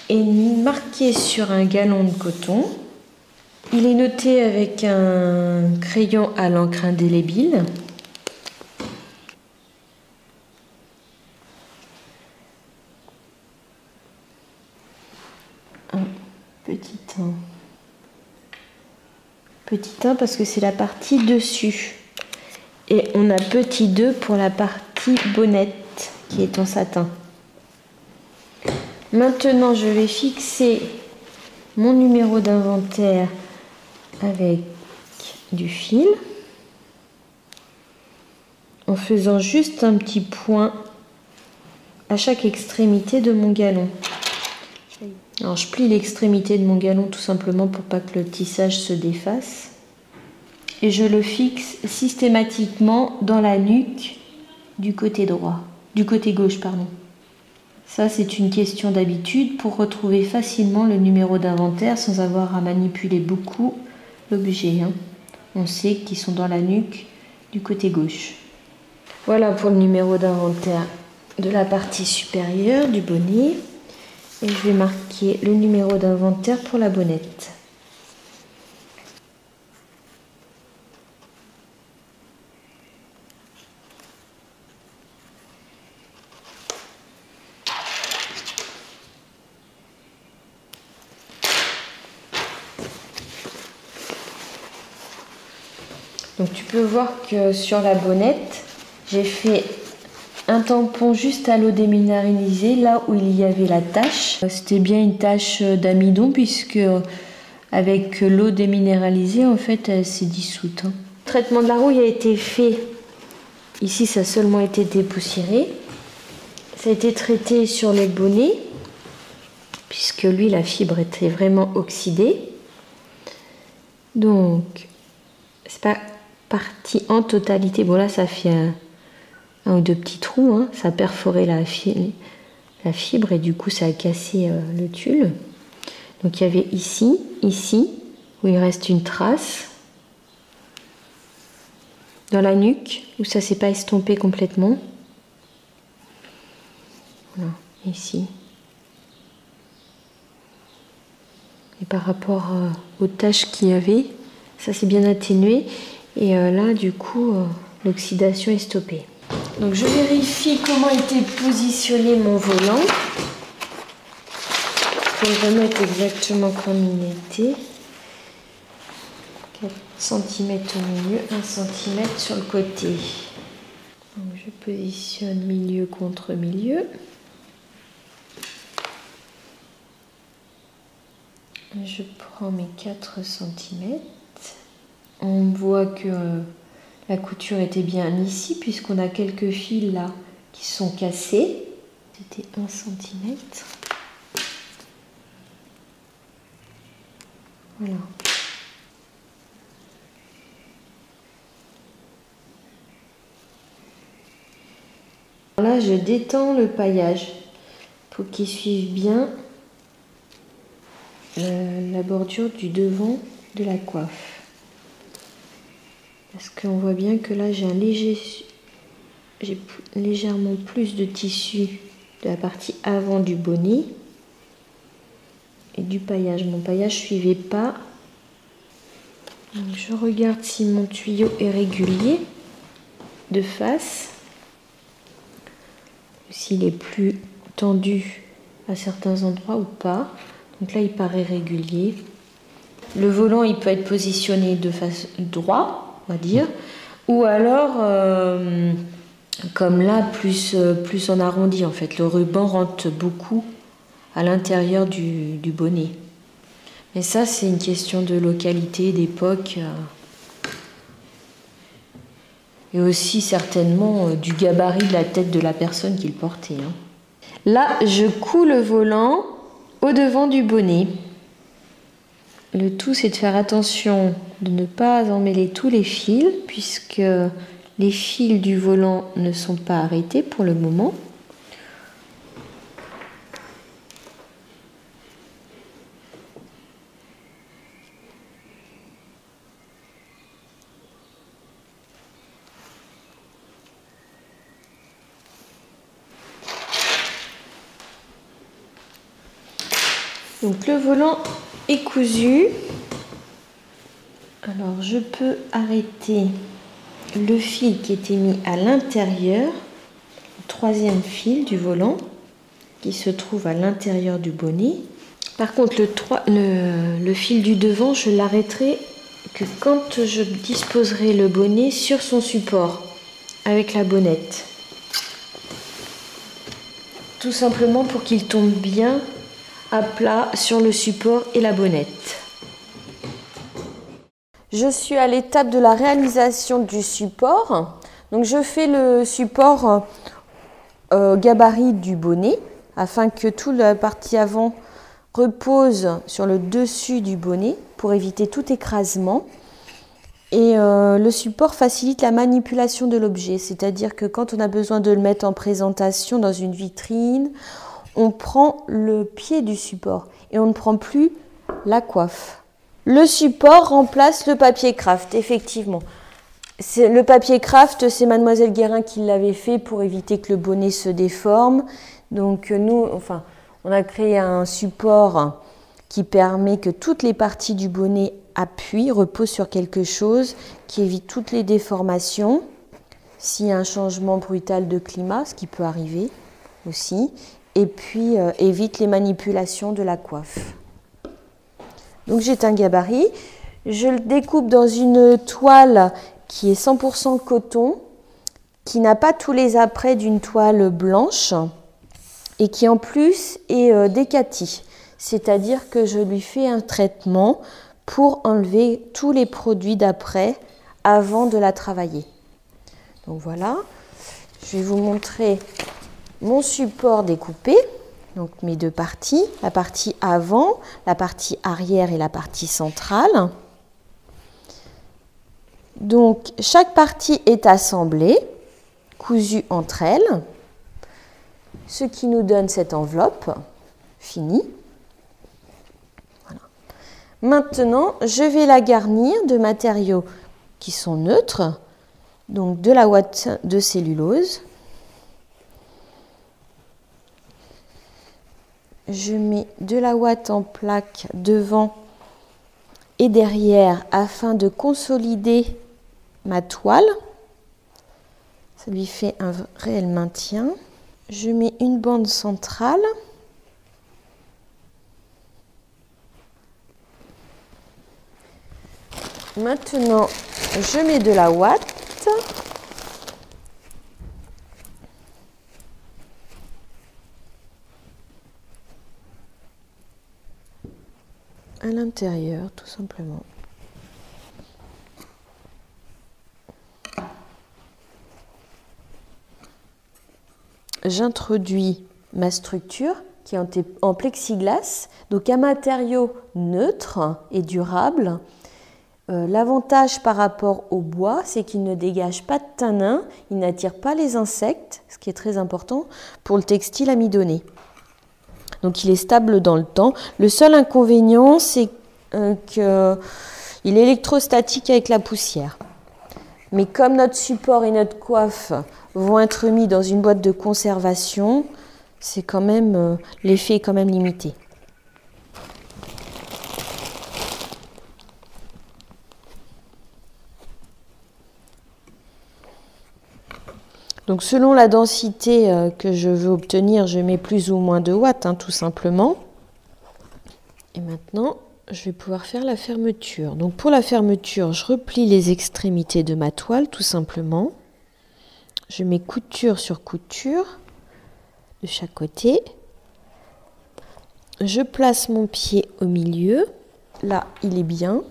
est marqué sur un galon de coton. Il est noté avec un crayon à l'encre indélébile. Un petit 1. Petit 1 parce que c'est la partie dessus. Et on a petit 2 pour la partie bonnette qui est en satin. Maintenant, je vais fixer mon numéro d'inventaire avec du fil en faisant juste un petit point à chaque extrémité de mon galon. Alors je plie l'extrémité de mon galon tout simplement pour pas que le tissage se défasse et je le fixe systématiquement dans la nuque du côté droit, du côté gauche pardon. Ça c'est une question d'habitude pour retrouver facilement le numéro d'inventaire sans avoir à manipuler beaucoup l'objet. On sait qu'ils sont dans la nuque du côté gauche. Voilà pour le numéro d'inventaire de la partie supérieure du bonnet. Et je vais marquer le numéro d'inventaire pour la bonnette. Donc tu peux voir que sur la bonnette, j'ai fait un tampon juste à l'eau déminéralisée, là où il y avait la tache. C'était bien une tache d'amidon puisque avec l'eau déminéralisée, en fait, elle s'est dissoute. Le traitement de la rouille a été fait. Ici, ça a seulement été dépoussiéré. Ça a été traité sur le bonnet puisque lui, la fibre était vraiment oxydée. Donc, c'est pas parti en totalité. Bon, là, ça fait un ou deux petits trous, ça a perforé la fibre et du coup ça a cassé le tulle. Donc il y avait ici, où il reste une trace, dans la nuque, où ça ne s'est pas estompé complètement. Voilà, ici. Et par rapport aux taches qu'il y avait, ça s'est bien atténué et là du coup l'oxydation est stoppée. Donc je vérifie comment était positionné mon volant. faut le remettre exactement comme il était. 4 cm au milieu, 1 cm sur le côté. Donc je positionne milieu contre milieu. Je prends mes 4 cm. On voit que la couture était bien ici puisqu'on a quelques fils là qui sont cassés. C'était 1 cm. Voilà. Là, je détends le paillage pour qu'il suive bien la bordure du devant de la coiffe. Parce qu'on voit bien que là, j'ai légèrement plus de tissu de la partie avant du bonnet et du paillage. Mon paillage ne suivait pas. Donc, je regarde si mon tuyau est régulier de face. S'il est plus tendu à certains endroits ou pas. Donc là, il paraît régulier. Le volant, il peut être positionné de face droite, on va dire, ou alors, comme là, plus en arrondi, en fait. Le ruban rentre beaucoup à l'intérieur du bonnet. Mais ça, c'est une question de localité, d'époque, et aussi certainement du gabarit de la tête de la personne qui le portait. Là, je couds le volant au devant du bonnet. Le tout, c'est de faire attention de ne pas emmêler tous les fils, puisque les fils du volant ne sont pas arrêtés pour le moment. Donc le volant est cousu. Alors je peux arrêter le fil qui était mis à l'intérieur, le troisième fil du volant qui se trouve à l'intérieur du bonnet. Par contre le fil du devant, je l'arrêterai que quand je disposerai le bonnet sur son support avec la bonnette. Tout simplement pour qu'il tombe bien à plat sur le support et la bonnette. Je suis à l'étape de la réalisation du support. Donc je fais le support gabarit du bonnet afin que toute la partie avant repose sur le dessus du bonnet pour éviter tout écrasement. Et le support facilite la manipulation de l'objet, c'est-à-dire que quand on a besoin de le mettre en présentation dans une vitrine, on prend le pied du support et on ne prend plus la coiffe. Le support remplace le papier craft, effectivement. Le papier craft, c'est Mademoiselle Guérin qui l'avait fait pour éviter que le bonnet se déforme. Donc nous, on a créé un support qui permet que toutes les parties du bonnet appuient, reposent sur quelque chose, qui évite toutes les déformations. S'il y a un changement brutal de climat, ce qui peut arriver aussi. Et puis évite les manipulations de la coiffe. Donc j'ai un gabarit, je le découpe dans une toile qui est 100% coton, qui n'a pas tous les apprêts d'une toile blanche et qui en plus est décatie, c'est-à-dire que je lui fais un traitement pour enlever tous les produits d'après avant de la travailler. Donc voilà, je vais vous montrer mon support découpé, donc mes deux parties, la partie avant, la partie arrière et la partie centrale. Donc chaque partie est assemblée, cousue entre elles, ce qui nous donne cette enveloppe finie. Voilà. Maintenant, je vais la garnir de matériaux qui sont neutres, donc de la ouate de cellulose. Je mets de la ouate en plaque devant et derrière afin de consolider ma toile. Ça lui fait un réel maintien. Je mets une bande centrale. Maintenant, je mets de la ouate. À l'intérieur, tout simplement. J'introduis ma structure qui est en plexiglas, donc un matériau neutre et durable. L'avantage par rapport au bois, c'est qu'il ne dégage pas de tanin, il n'attire pas les insectes, ce qui est très important pour le textile amidonné. Donc il est stable dans le temps. Le seul inconvénient, c'est qu'il est électrostatique avec la poussière. Mais comme notre support et notre coiffe vont être mis dans une boîte de conservation, c'est quand même l'effet est quand même limité. Donc selon la densité que je veux obtenir, je mets plus ou moins de watts, tout simplement. Et maintenant, je vais pouvoir faire la fermeture. Donc pour la fermeture, je replie les extrémités de ma toile, tout simplement. Je mets couture sur couture de chaque côté. Je place mon pied au milieu. Là, il est bien.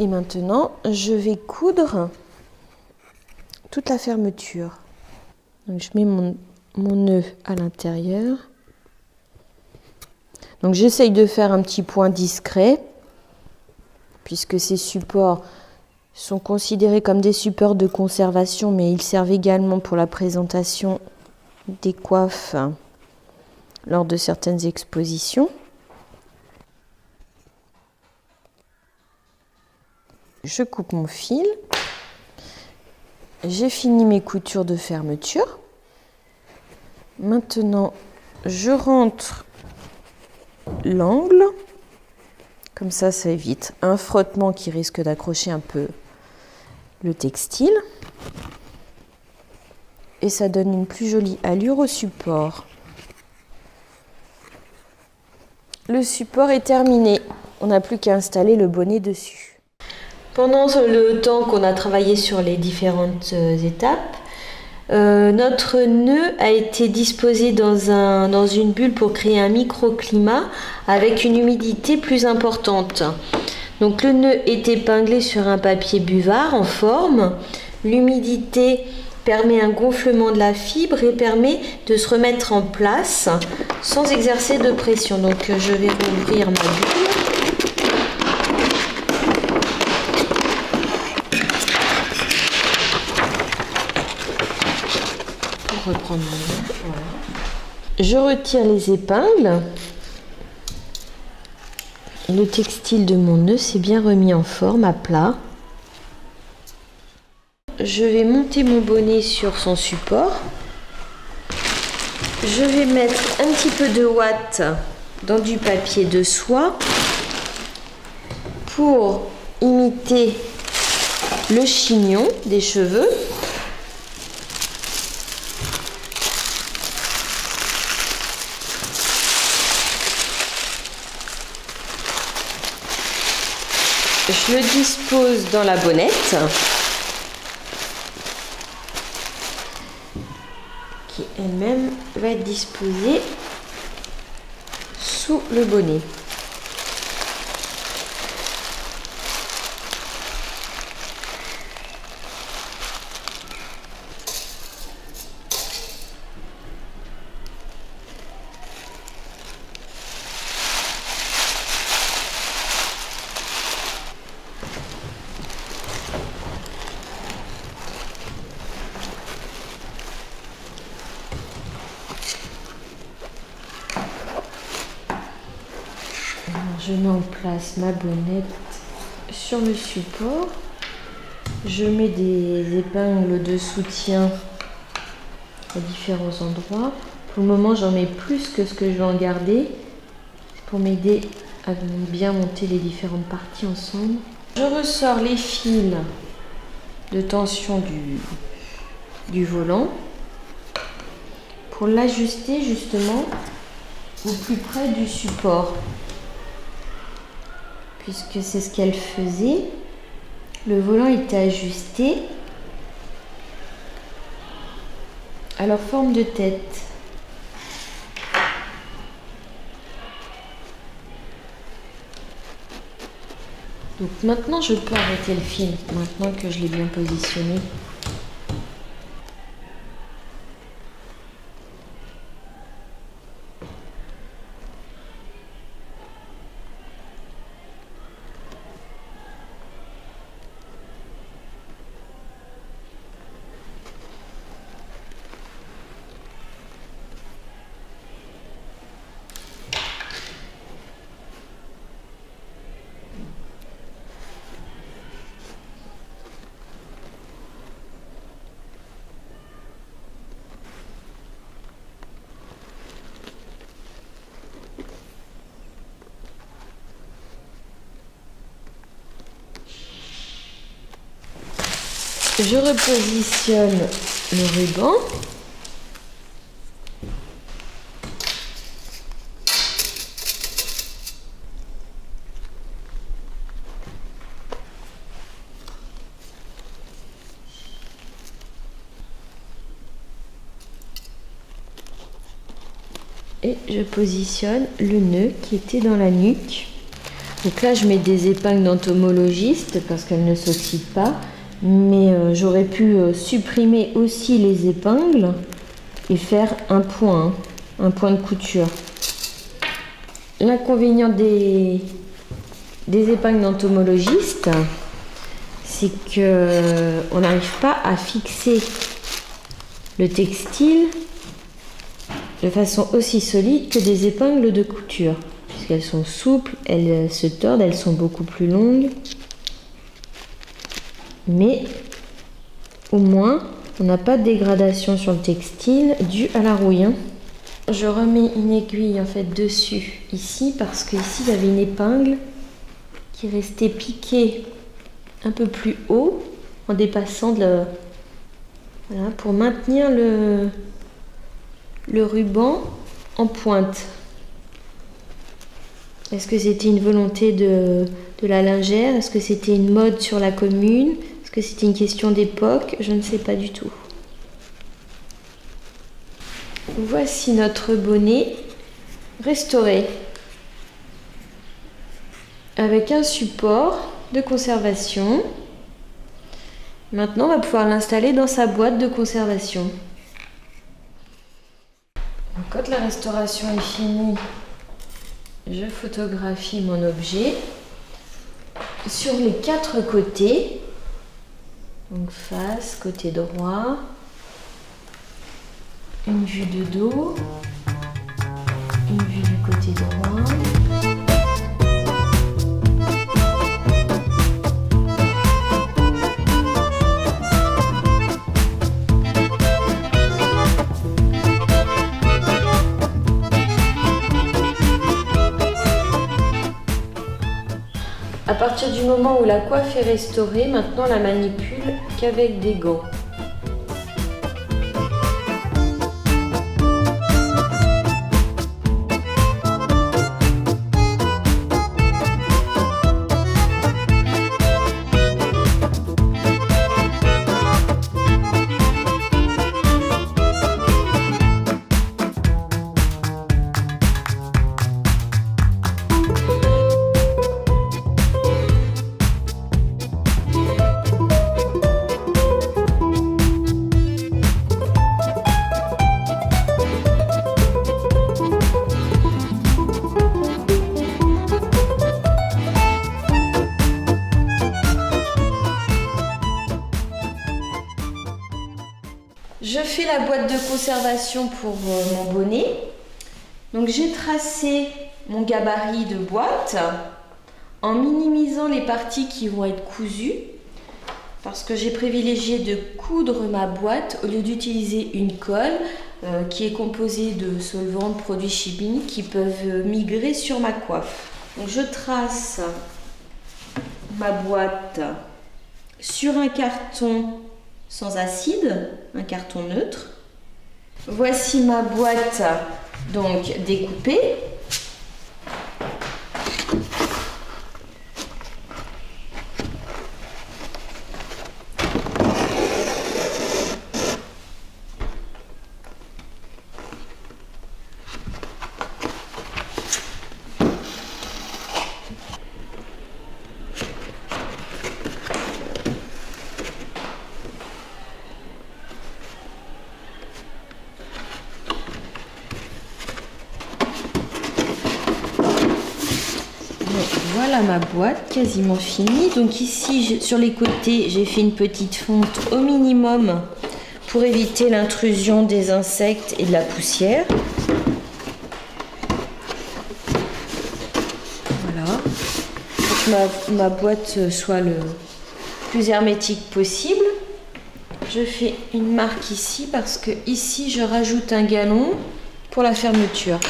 Et maintenant, je vais coudre toute la fermeture. Donc je mets mon nœud à l'intérieur. Donc j'essaye de faire un petit point discret, puisque ces supports sont considérés comme des supports de conservation, mais ils servent également pour la présentation des coiffes lors de certaines expositions. Je coupe mon fil. J'ai fini mes coutures de fermeture. Maintenant, je rentre l'angle. Comme ça évite un frottement qui risque d'accrocher un peu le textile. Et ça donne une plus jolie allure au support. Le support est terminé. On n'a plus qu'à installer le bonnet dessus. Pendant le temps qu'on a travaillé sur les différentes étapes, notre nœud a été disposé dans une bulle pour créer un microclimat avec une humidité plus importante. Donc le nœud est épinglé sur un papier buvard en forme. L'humidité permet un gonflement de la fibre et permet de se remettre en place sans exercer de pression. Donc je vais rouvrir ma bulle. Reprendre mon nœud, voilà. Je retire les épingles. Le textile de mon nœud s'est bien remis en forme, à plat. Je vais monter mon bonnet sur son support. Je vais mettre un petit peu de ouate dans du papier de soie pour imiter le chignon des cheveux. Je le dispose dans la bonnette qui elle-même va être disposée sous le bonnet. Je mets en place ma bonnette sur le support. Je mets des épingles de soutien à différents endroits. Pour le moment, j'en mets plus que ce que je vais en garder pour m'aider à bien monter les différentes parties ensemble. Je ressors les fils de tension du volant pour l'ajuster justement au plus près du support. puisque c'est ce qu'elle faisait. Le volant était ajusté à leur forme de tête. Donc maintenant je peux arrêter le film, maintenant que je l'ai bien positionné. Je repositionne le ruban. Et je positionne le nœud qui était dans la nuque. Donc là, je mets des épingles d'entomologiste parce qu'elles ne s'oxydent pas. Mais j'aurais pu supprimer aussi les épingles et faire un point de couture. L'inconvénient des épingles d'entomologiste, c'est qu'on n'arrive pas à fixer le textile de façon aussi solide que des épingles de couture, puisqu'elles sont souples, elles se tordent, elles sont beaucoup plus longues. Mais au moins, on n'a pas de dégradation sur le textile due à la rouille. Je remets une aiguille en fait dessus ici parce que ici il y avait une épingle qui restait piquée un peu plus haut en dépassant voilà, pour maintenir le ruban en pointe. Est-ce que c'était une volonté de la lingère? Est-ce que c'était une mode sur la commune? Est-ce que c'était une question d'époque? Je ne sais pas du tout. Voici notre bonnet restauré avec un support de conservation. Maintenant, on va pouvoir l'installer dans sa boîte de conservation. Donc, quand la restauration est finie, je photographie mon objet sur les 4 côtés. Donc face, côté droit, une vue de dos, une vue du côté droit. À partir du moment où la coiffe est restaurée, maintenant on la manipule qu'avec des gants. Je fais la boîte de conservation pour mon bonnet. Donc j'ai tracé mon gabarit de boîte en minimisant les parties qui vont être cousues parce que j'ai privilégié de coudre ma boîte au lieu d'utiliser une colle qui est composée de solvants, de produits chimiques qui peuvent migrer sur ma coiffe. Donc je trace ma boîte sur un carton sans acide, un carton neutre. Voici ma boîte donc découpée. voilà ma boîte quasiment finie. Donc ici, sur les côtés, j'ai fait une petite fonte au minimum pour éviter l'intrusion des insectes et de la poussière. Voilà. Pour que ma boîte soit le plus hermétique possible. Je fais une marque ici parce que ici, je rajoute un galon pour la fermeture.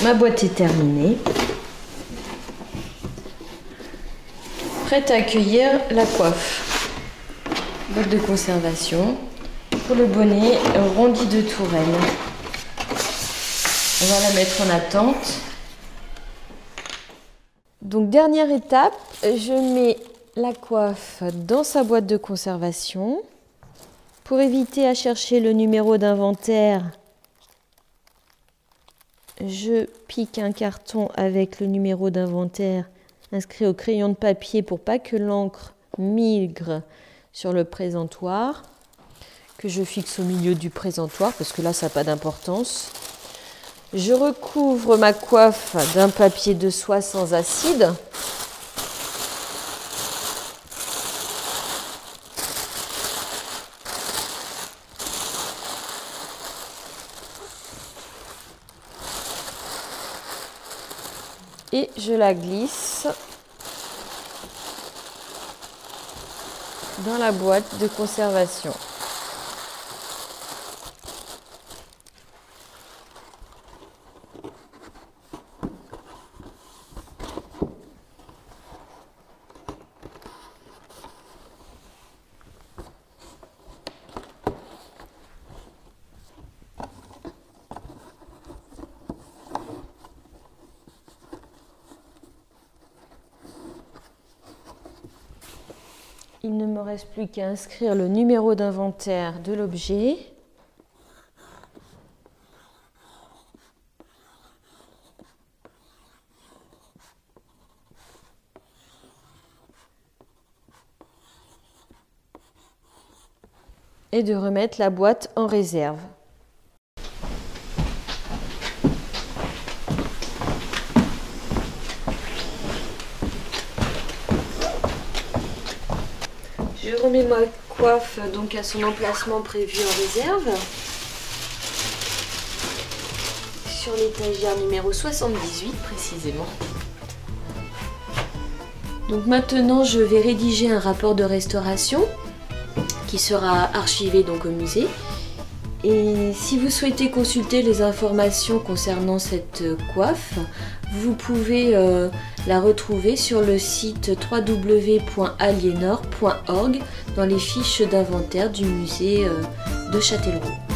Ma boîte est terminée. Prête à accueillir la coiffe. Boîte de conservation pour le bonnet rondi de Touraine. On va la mettre en attente. Donc dernière étape, je mets la coiffe dans sa boîte de conservation. Pour éviter à chercher le numéro d'inventaire, je pique un carton avec le numéro d'inventaire inscrit au crayon de papier pour pas que l'encre migre sur le présentoir, que je fixe au milieu du présentoir parce que là ça n'a pas d'importance. Je recouvre ma coiffe d'un papier de soie sans acide. Et je la glisse dans la boîte de conservation. Il ne me reste plus qu'à inscrire le numéro d'inventaire de l'objet. Et de remettre la boîte en réserve. Je remets ma coiffe donc à son emplacement prévu en réserve sur l'étagère numéro 78 précisément. Donc maintenant je vais rédiger un rapport de restauration qui sera archivé donc au musée. Et si vous souhaitez consulter les informations concernant cette coiffe, vous pouvez la retrouver sur le site www.alienor.org dans les fiches d'inventaire du musée de Châtellerault.